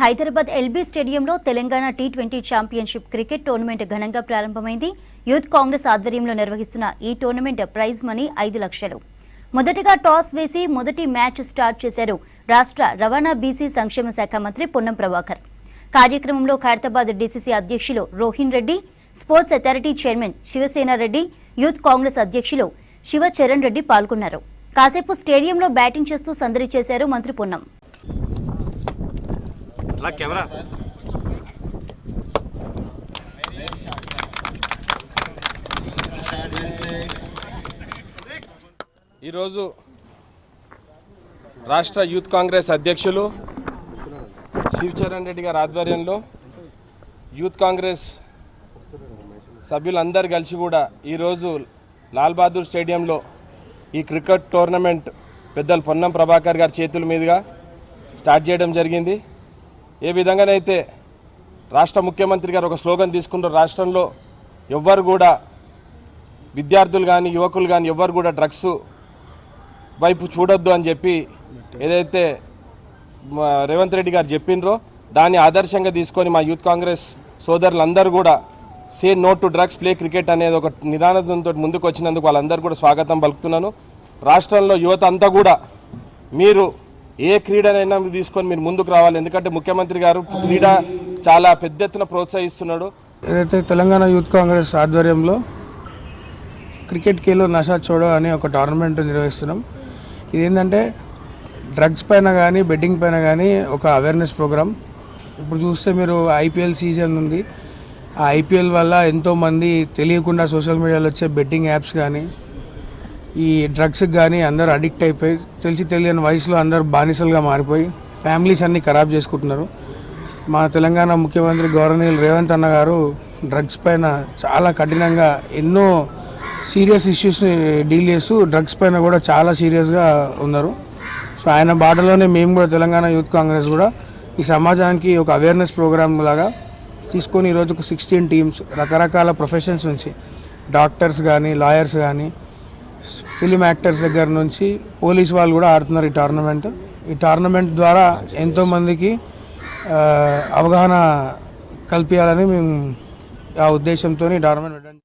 Hyderabad LB స్టేడియంలో Telangana T20 championship cricket tournament ఘనంగా ప్రారంభమైంది. యూత్ కాంగ్రెస్ ఆధ్వర్యంలో నిర్వహిస్తున్న ఈ టోర్నమెంట్ ప్రైజ్ మనీ 5 లక్షలు. మొదటగా టాస్ వేసి మొదటి మ్యాచ్ స్టార్ట్ చేశారు రాష్ట్ర రవాణా బీసీ సంక్షేమ శాఖ మంత్రి పొన్నం ప్రభాకర్. కార్యక్రమంలో ఖైరతాబాద్ డీసీసీ అధ్యక్షులు Rohin Reddy, sports authority chairman Shivasena Reddy, youth Congress అధ్యక్షులు శివచరణ్ రెడ్డి పాల్గొన్నారు. కాసేపు స్టేడియంలో బ్యాటింగ్ చేస్తూ సందడి చేశారు మంత్రి పొన్నం. ఈరోజు రాష్ట్ర యూత్ కాంగ్రెస్ అధ్యక్షులు శివచరణ్ రెడ్డి గారి ఆధ్వర్యంలో యూత్ కాంగ్రెస్ సభ్యులందరూ కలిసి కూడా ఈరోజు లాల్ బహదూర్ స్టేడియంలో ఈ క్రికెట్ టోర్నమెంట్ పెద్దలు పొన్నం ప్రభాకర్ గారి చేతుల మీదుగా స్టార్ట్ చేయడం జరిగింది. ఏ విధంగానైతే రాష్ట్ర ముఖ్యమంత్రి గారు ఒక స్లోగన్ తీసుకున్నారు, రాష్ట్రంలో ఎవ్వరు కూడా విద్యార్థులు కానీ యువకులు కానీ ఎవ్వరు కూడా డ్రగ్స్ వైపు చూడొద్దు అని చెప్పి ఏదైతే రేవంత్ రెడ్డి గారు చెప్పినరో దాన్ని ఆదర్శంగా తీసుకొని మా యూత్ కాంగ్రెస్ సోదరులందరూ కూడా say no to drugs play cricket అనేది ఒక నిదానంతో ముందుకు వచ్చినందుకు వాళ్ళందరూ కూడా స్వాగతం పలుకుతున్నాను. రాష్ట్రంలో యువత అంతా కూడా మీరు ఏ క్రీడనైనా తీసుకొని మీరు ముందుకు రావాలి. ఎందుకంటే ముఖ్యమంత్రి గారు క్రీడ చాలా పెద్ద ఎత్తున ప్రోత్సహిస్తున్నాడు. ఏదైతే తెలంగాణ యూత్ కాంగ్రెస్ ఆధ్వర్యంలో క్రికెట్ కేలో నషా చోడో అనే ఒక టోర్నమెంట్ నిర్వహిస్తున్నాం. ఇదేంటంటే డ్రగ్స్ పైన కానీ బెట్టింగ్ పైన కానీ ఒక అవేర్నెస్ ప్రోగ్రామ్. ఇప్పుడు చూస్తే మీరు ఐపీఎల్ సీజన్ ఉంది. ఆ ఐపీఎల్ వల్ల ఎంతోమంది తెలియకుండా సోషల్ మీడియాలో వచ్చే బెట్టింగ్ యాప్స్ కానీ ఈ డ్రగ్స్కి కానీ అందరూ అడిక్ట్ అయిపోయి తెలియని వయసులో అందరూ బానిసలుగా మారిపోయి ఫ్యామిలీస్ అన్నీ ఖరాబ్ చేసుకుంటున్నారు. మా తెలంగాణ ముఖ్యమంత్రి గౌరవనీయులు రేవంత్ అన్న గారు డ్రగ్స్ పైన చాలా కఠినంగా ఎన్నో సీరియస్ ఇష్యూస్ని డీల్ చేస్తూ డ్రగ్స్ పైన కూడా చాలా సీరియస్గా ఉన్నారు. సో ఆయన బాటలోనే మేము కూడా తెలంగాణ యూత్ కాంగ్రెస్ కూడా ఈ సమాజానికి ఒక అవేర్నెస్ ప్రోగ్రామ్ లాగా తీసుకొని ఈరోజు ఒక 16 టీమ్స్ రకరకాల ప్రొఫెషన్స్ నుంచి డాక్టర్స్ కానీ లాయర్స్ కానీ ఫిలిం యాక్టర్స్ దగ్గర నుంచి పోలీస్ వాళ్ళు కూడా ఆడుతున్నారు ఈ టోర్నమెంట్ ద్వారా ఎంతోమందికి అవగాహన కల్పించాలని మేము ఆ ఉద్దేశంతో ఈ టోర్నమెంట్